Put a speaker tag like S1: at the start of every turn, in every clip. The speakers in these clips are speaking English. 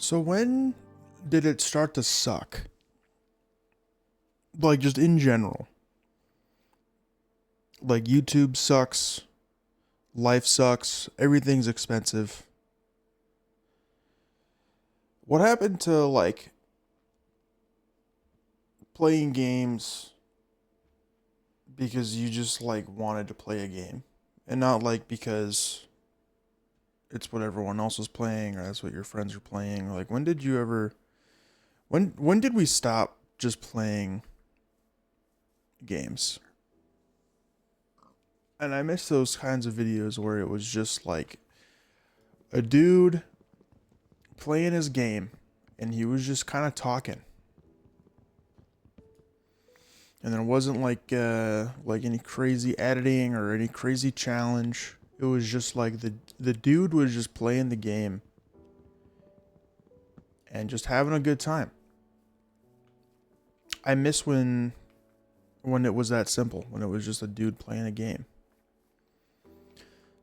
S1: So when did it start to suck? Like just in general. Like YouTube sucks, life sucks, everything's expensive. What happened to like playing games because you just like wanted to play a game and not like because it's what everyone else is playing or that's what your friends are playing? Like when did you ever when did we stop just playing games? And I miss those kinds of videos where it was just like a dude playing his game and he was just kind of talking. And there wasn't like any crazy editing or any crazy challenge. It was just like the dude was just playing the game and just having a good time. I miss when it was that simple, when it was just a dude playing a game.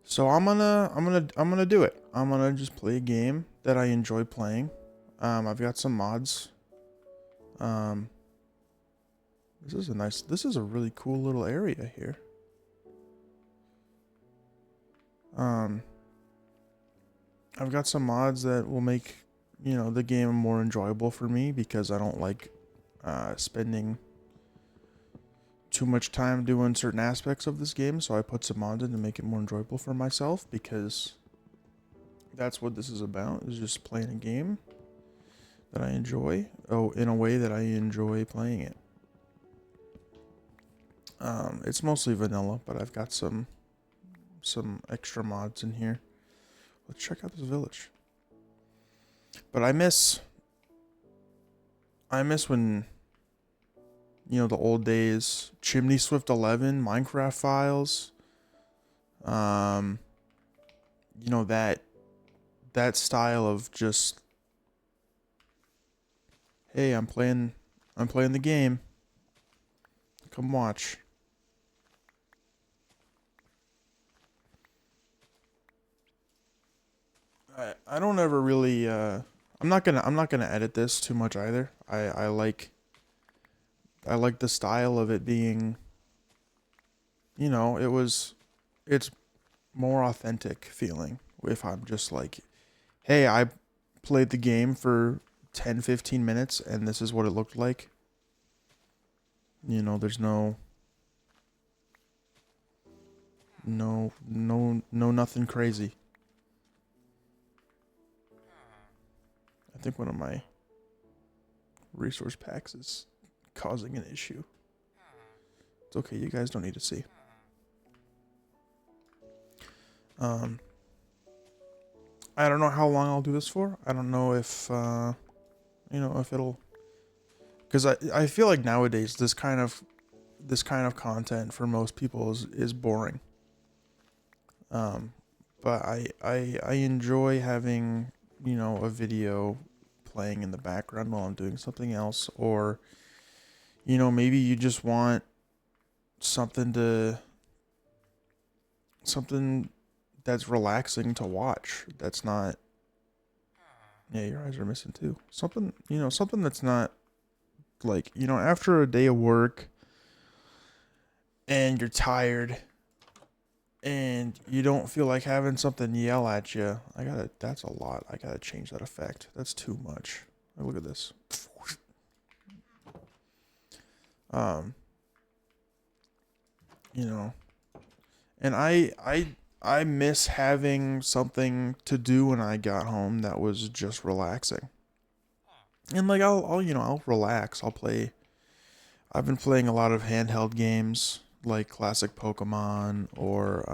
S1: So I'm gonna do it. I'm gonna just play a game that I enjoy playing. I've got some mods. Um, this is a really cool little area here. Um, I've got some mods that will make, the game more enjoyable for me because I don't like spending too much time doing certain aspects of this game, so I put some mods in to make it more enjoyable for myself because that's what this is about, is just playing a game that I enjoy, in a way that I enjoy playing it. It's mostly vanilla, but I've got some extra mods in here. Let's check out this village. But I miss when, the old days, Chimney Swift 11, Minecraft files, um, that style of just, hey, I'm playing the game. Come watch. I don't ever really I'm not gonna edit this too much either. I like the style of it being, it's more authentic feeling if I'm just like, hey, I played the game for 10-15 minutes and this is what it looked like. There's no nothing crazy. I think one of my resource packs is causing an issue. It's okay, you guys don't need to see. Um, I don't know how long I'll do this for. I don't know if it'll, because I feel like nowadays this kind of content for most people is boring. Um, but I enjoy having, a video playing in the background while I'm doing something else, or maybe you just want something to something that's relaxing to watch. That's not, yeah, your eyes are missing too. Something that's not like, after a day of work and you're tired and you don't feel like having something yell at you. That's a lot. I gotta change that effect. That's too much. Look at this. Um, you know, and I miss having something to do when I got home that was just relaxing. And like I'll relax. I'll play. I've been playing a lot of handheld games like classic Pokemon or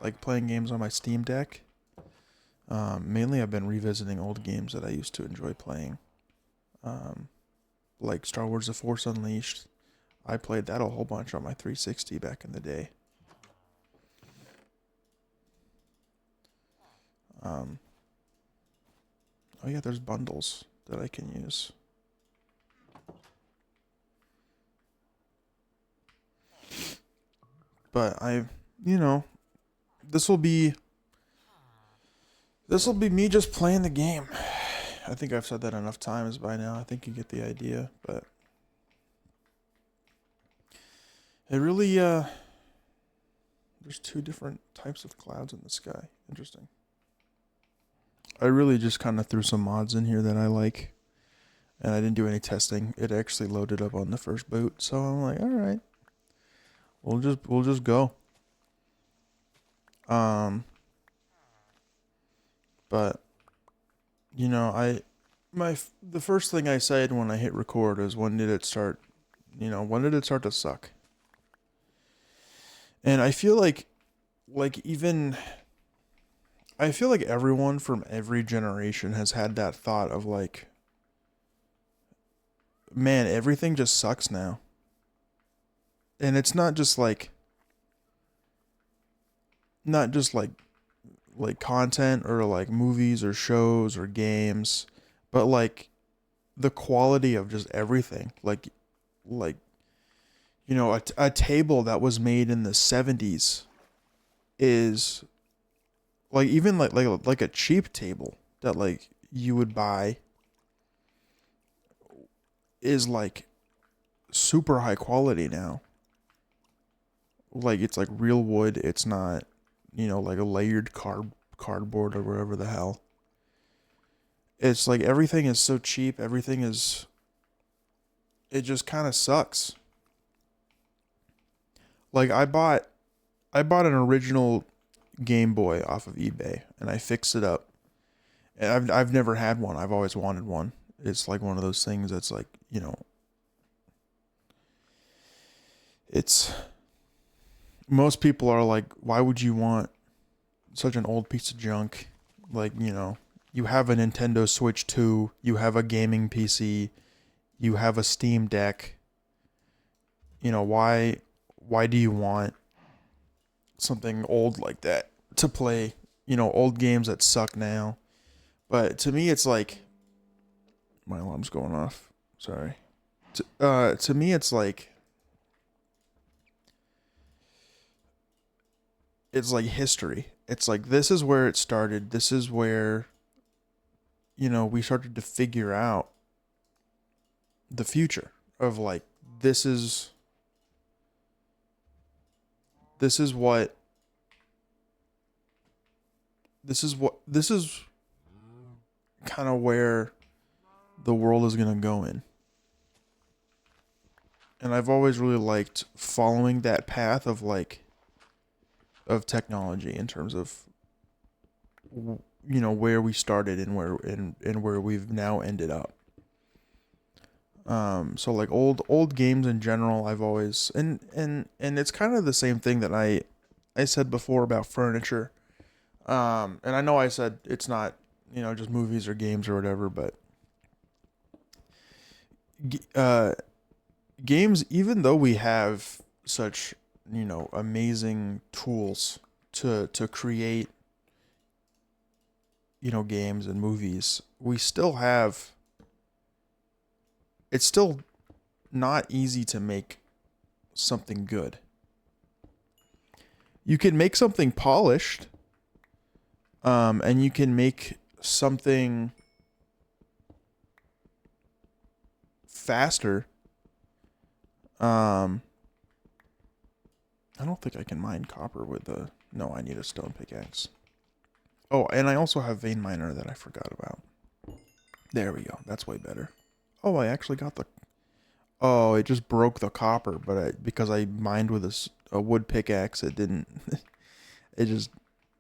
S1: like playing games on my Steam Deck. Mainly, I've been revisiting old games that I used to enjoy playing, um, like Star Wars: The Force Unleashed. I played that a whole bunch on my 360 back in the day. Um, oh yeah, there's bundles that I can use. But you know, this will be this will be me just playing the game. I think I've said that enough times by now. I think you get the idea, but it really there's two different types of clouds in the sky. Interesting. I really just kind of threw some mods in here that I like, and I didn't do any testing. It actually loaded up on the first boot, so I'm like, all right, we'll just go. Um, but you know, the first thing I said when I hit record is when did it start? When did it start to suck? And even I feel like everyone from every generation has had that thought of like, man, everything just sucks now. And it's not just like content or like movies or shows or games, but like the quality of just everything. Like a table that was made in the 70s is like even like a cheap table that like you would buy is like super high quality now. Like it's like real wood. It's not, like a layered cardboard or whatever the hell. It's like everything is so cheap. It just kind of sucks. Like I bought an original Game Boy off of eBay and I fixed it up. And I've never had one. I've always wanted one. It's like one of those things that's like, it's most people are like, why would you want such an old piece of junk? Like, you have a Nintendo Switch 2, you have a gaming PC, you have a Steam Deck. Why do you want something old like that to play, old games that suck now? But to me it's like my alarm's going off. Sorry. To me it's like history. It's like this is where it started. This is where we started to figure out the future of like this is this is what this is kind of where the world is going to go in. And I've always really liked following that path of like of technology in terms of where we started and where we've now ended up. So like old games in general, I've always and it's kind of the same thing that I said before about furniture. And I know I said it's not just movies or games or whatever, but uh, games, even though we have such amazing tools to create games and movies, we still have it's still not easy to make something good. You can make something polished, and you can make something faster. um I don't think I can mine copper with the no, I need a stone pickaxe. Oh, and I also have vein miner that I forgot about. There we go, that's way better. Oh, I actually got the oh, it just broke the copper, but because I mined with a wood pickaxe, it didn't. It just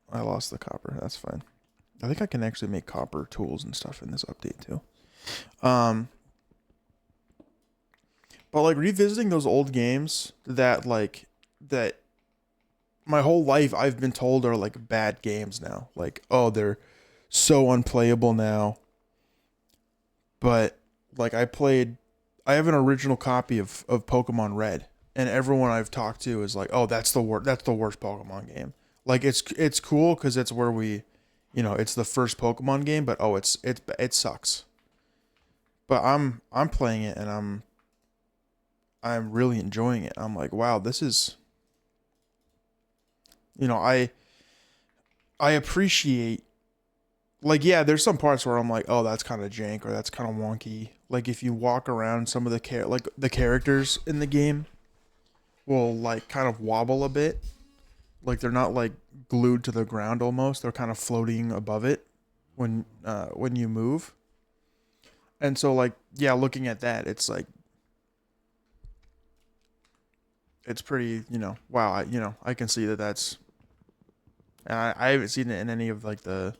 S1: I lost the copper. That's fine. I think I can actually make copper tools and stuff in this update too. Um, but like revisiting those old games that my whole life I've been told are like bad games now. Like, oh, they're so unplayable now. But like I have an original copy of Pokemon Red, and everyone I've talked to is like, "Oh, that's the worst Pokemon game." Like it's cool because it's where it's the first Pokemon game, but oh, it sucks. But I'm playing it and I'm really enjoying it. I'm like, wow, this is you know I appreciate Like, yeah, there's some parts where I'm like, oh, that's kind of jank or that's kind of wonky. Like if you walk around, some of like the characters in the game will like kind of wobble a bit. Like they're not like glued to the ground almost. They're kind of floating above it when you move. And so like yeah, looking at that, it's like it's pretty, wow, I can see that that's and I haven't seen it in any of like the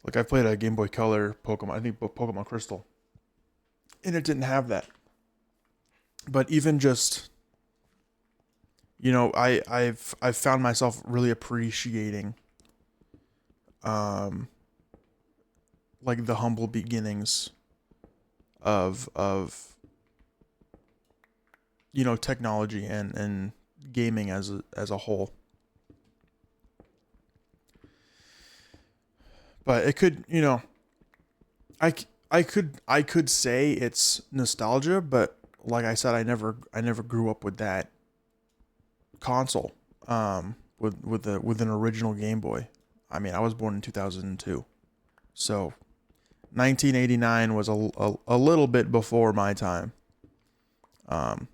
S1: like I've played a Game Boy Color Pokemon, I think Pokemon Crystal, and it didn't have that. But even just I've found myself really appreciating um like the humble beginnings of technology and gaming as a whole. But it could, I, I could say it's nostalgia, but like I said, I never grew up with that console. With an original Game Boy. I mean, I was born in 2002, so 1989 was a little bit before my time. Um,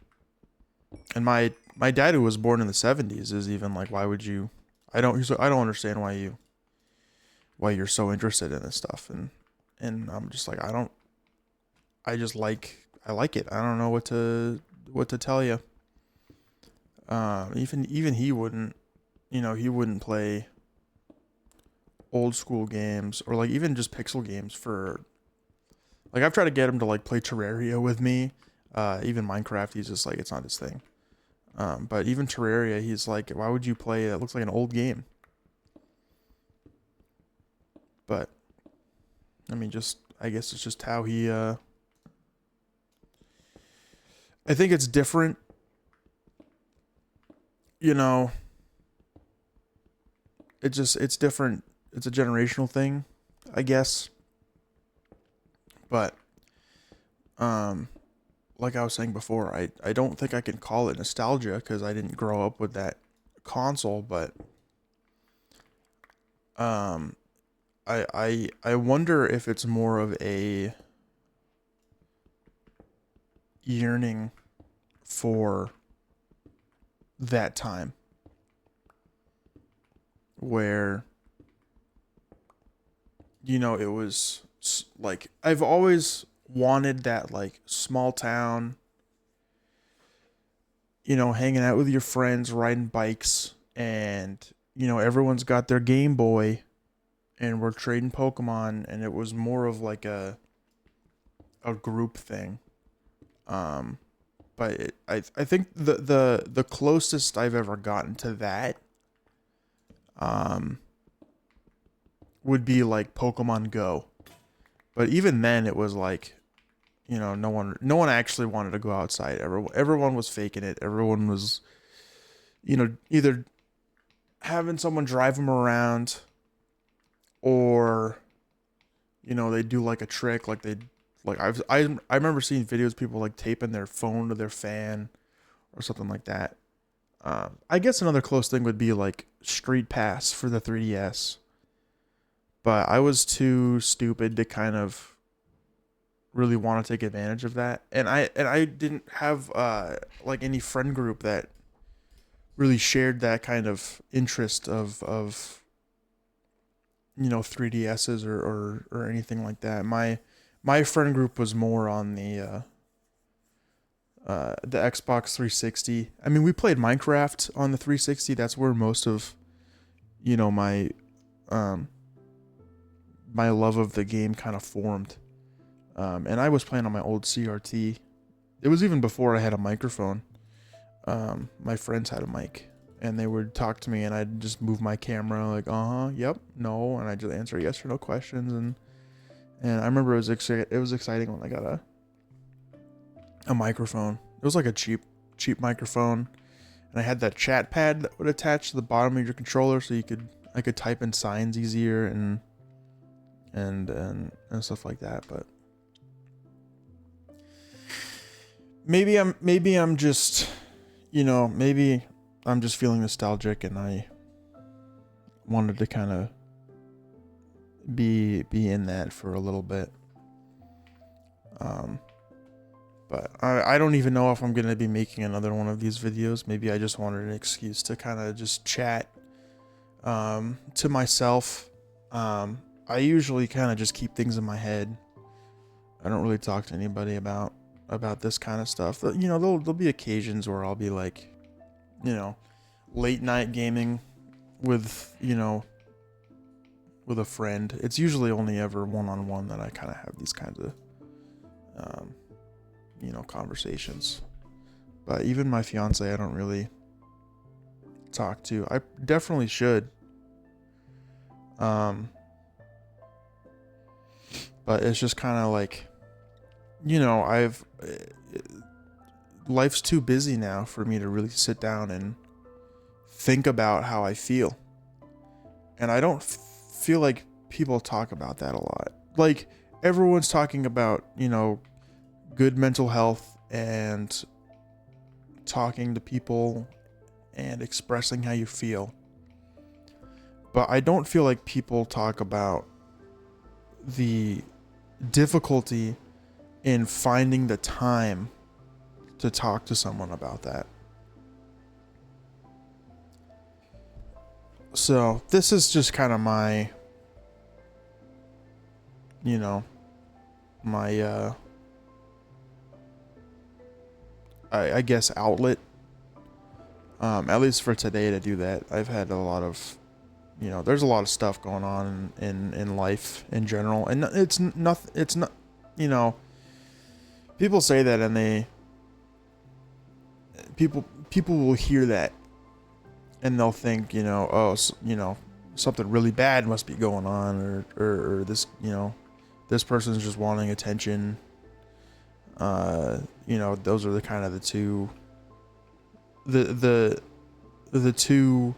S1: and my dad, who was born in the 70s, is even like, why would you? I don't understand why you're so interested in this stuff, and I'm just like, I like it. I don't know what to tell you. Even he wouldn't play old school games or like even just pixel games for like I've tried to get him to like play Terraria with me. Even Minecraft, he's just like it's not his thing. But even Terraria, he's like, why would you play? It looks like an old game. But I mean, just I guess it's just how he. I think it's different. You know, it's different. It's a generational thing, I guess. But um, like I was saying before, I don't think I can call it nostalgia because I didn't grow up with that console. But um, I wonder if it's more of a yearning for that time where it was like I've always wanted that like small town, hanging out with your friends, riding bikes, and everyone's got their Game Boy and we're trading Pokemon, and it was more of like a group thing. Um but I think the closest I've ever gotten to that um would be like Pokemon Go. But even then it was like, no one actually wanted to go outside. Everyone was faking it. Everyone was, either having someone drive them around or, they do like a trick. Like I remember seeing videos of people like taping their phone to their fan or something like that. I guess another close thing would be like Street Pass for the 3DS. But I was too stupid to kind of really want to take advantage of that, and I didn't have like any friend group that really shared that kind of interest of 3DSs or anything like that. My friend group was more on the Xbox 360. I mean, we played Minecraft on the 360. That's where most of my um my love of the game kind of formed. And I was playing on my old CRT. It was even before I had a microphone. My friends had a mic, and they would talk to me, and I'd just move my camera like, yep, no, and I just answer yes or no questions, and I remember it was exciting when I got a microphone. It was like a cheap microphone, and I had that chat pad that would attach to the bottom of your controller, so I could type in signs easier and stuff like that. But maybe I'm just maybe I'm just feeling nostalgic, and I wanted to kind of be in that for a little bit. But I don't even know if I'm gonna be making another one of these videos. Maybe I just wanted an excuse to kind of just chat to myself. I usually kind of just keep things in my head. I don't really talk to anybody about this kind of stuff. But, you know, there'll be occasions where I'll be like, you know, late night gaming with, you know, with a friend. It's usually only ever one-on-one that I kind of have these kinds of, you know, conversations. But even my fiance, I don't really talk to. I definitely should. But it's just kind of like, you know, life's too busy now for me to really sit down and think about how I feel. And I don't feel like people talk about that a lot. Like, everyone's talking about, you know, good mental health and talking to people and expressing how you feel. But I don't feel like people talk about the difficulty in finding the time to talk to someone about that. So this is just kind of my, you know, my, I guess outlet, at least for today to do that. I've had a lot of, you know, there's a lot of stuff going on in life in general, and it's not, you know, people say that and people will hear that and they'll think, you know, oh, you know, something really bad must be going on, or this, you know, this person's just wanting attention. You know, those are the kind of the two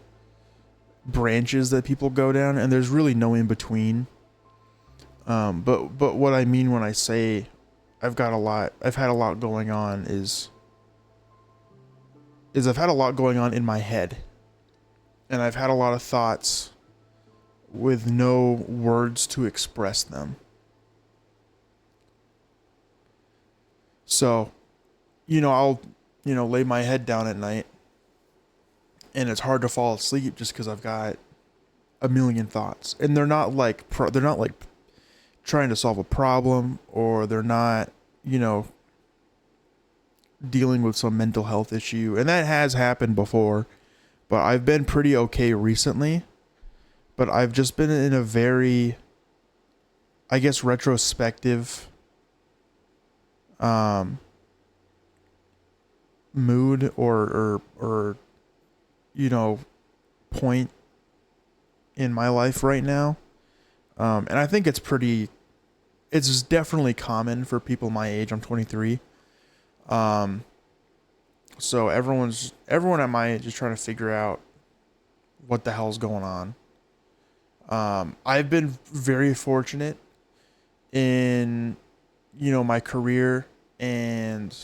S1: branches that people go down, and there's really no in between. But what I mean when I say I've had a lot going on is I've had a lot going on in my head, and I've had a lot of thoughts with no words to express them. So, you know, I'll, you know, lay my head down at night, and it's hard to fall asleep just because I've got a million thoughts, and they're not like trying to solve a problem, or they're not, you know, dealing with some mental health issue. And that has happened before, but I've been pretty okay recently. But I've just been in a very, I guess, retrospective mood or you know, point in my life right now. And I think it's definitely common for people my age. I'm 23. So everyone at my age is trying to figure out what the hell's going on. I've been very fortunate in, you know, my career, and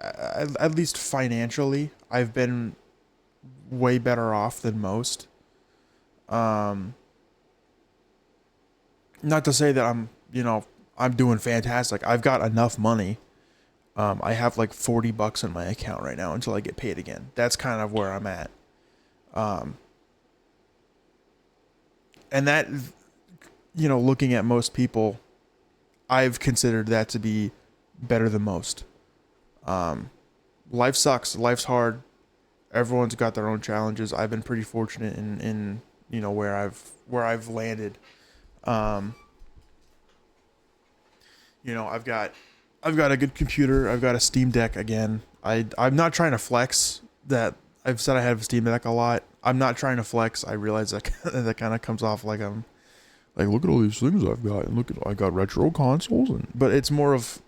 S1: at least financially, I've been way better off than most. Not to say that I'm doing fantastic. I've got enough money. I have like $40 in my account right now until I get paid again. That's kind of where I'm at. And that, you know, looking at most people, I've considered that to be better than most. Life sucks. Life's hard. Everyone's got their own challenges. I've been pretty fortunate in you know, where I've landed. You know, I've got a good computer. I've got a Steam Deck again. I'm not trying to flex that. I've said I have a Steam Deck a lot. I'm not trying to flex. I realize that that kind of comes off like I'm like, look at all these things I've got, and I got retro consoles, but it's more of,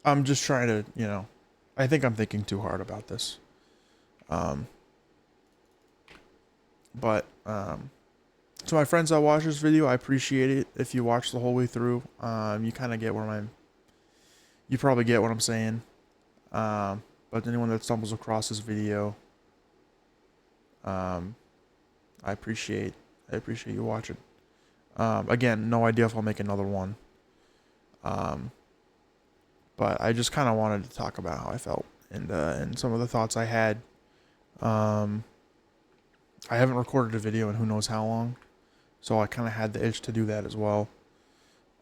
S1: I'm just trying to, you know, I think I'm thinking too hard about this. But to my friends that watch this video, I appreciate it if you watch the whole way through. You kind of get you probably get what I'm saying. But anyone that stumbles across this video, I appreciate I appreciate you watching. Again, no idea if I'll make another one. But I just kind of wanted to talk about how I felt and some of the thoughts I had. Um, I haven't recorded a video in who knows how long, so I kind of had the itch to do that as well.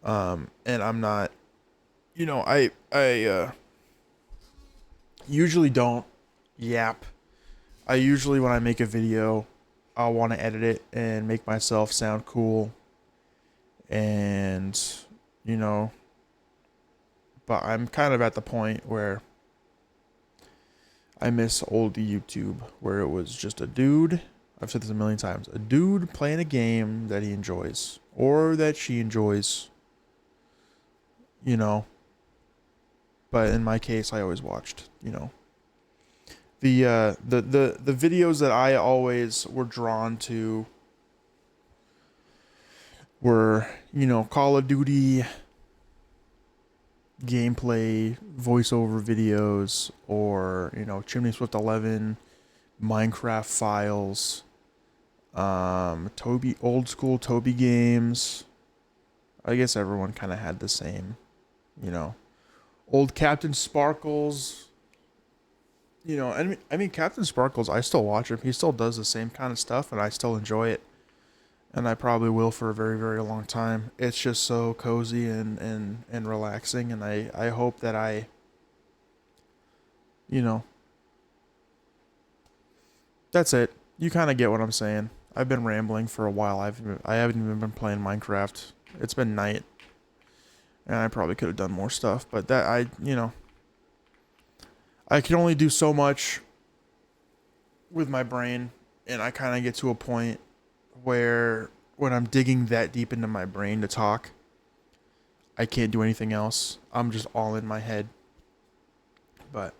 S1: And I'm not, I usually don't yap. I usually, when I make a video, I'll want to edit it and make myself sound cool. And, you know, but I'm kind of at the point where I miss old YouTube, where it was just a dude. I've said this a million times. A dude playing a game that he enjoys or that she enjoys, you know. But in my case, I always watched, the videos that I always were drawn to were, Call of Duty gameplay, voiceover videos, or, Chimney Swift 11, Minecraft files, old school Toby games. I guess everyone kind of had the same, old Captain Sparkles. I mean, Captain Sparkles, I still watch him. He still does the same kind of stuff, and I still enjoy it. And I probably will for a very, very long time. It's just so cozy and relaxing, and I hope that you know, that's it. You kind of get what I'm saying. I've been rambling for a while. I haven't even been playing Minecraft. It's been night, and I probably could have done more stuff, but I can only do so much with my brain, and I kind of get to a point where when I'm digging that deep into my brain to talk, I can't do anything else. I'm just all in my head. But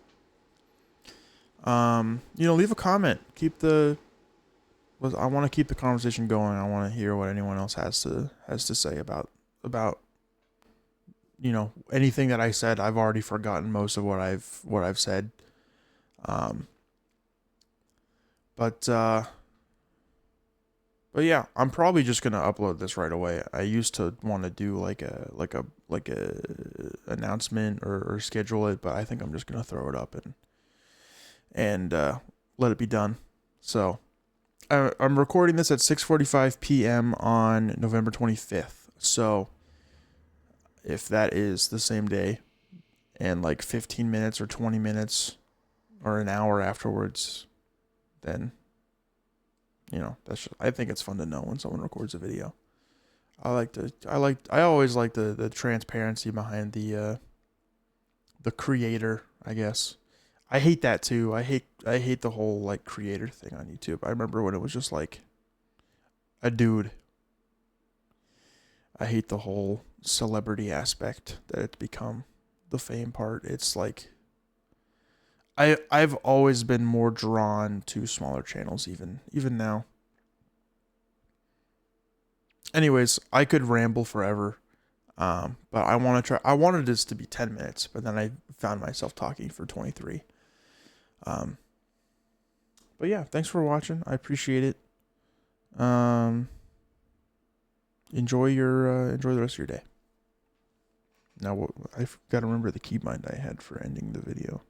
S1: leave a comment. I want to keep the conversation going. I want to hear what anyone else has to say about anything that I said. I've already forgotten most of what I've said. But yeah, I'm probably just gonna upload this right away. I used to want to do like a announcement or schedule it, but I think I'm just gonna throw it up and let it be done. So I'm recording this at 6:45 p.m. on November 25th. So if that is the same day, and like 15 minutes or 20 minutes or an hour afterwards, then I think it's fun to know when someone records a video. I always like the transparency behind the creator, I guess. I hate that too. I hate the whole like creator thing on YouTube. I remember when it was just like a dude. I hate the whole celebrity aspect that it's become, the fame part. It's like I've always been more drawn to smaller channels even now. Anyways, I could ramble forever. But I want to try. I wanted this to be 10 minutes, but then I found myself talking for 23. But yeah, thanks for watching. I appreciate it. Enjoy the rest of your day. Now, I've got to remember the keybind I had for ending the video.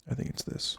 S1: I think it's this.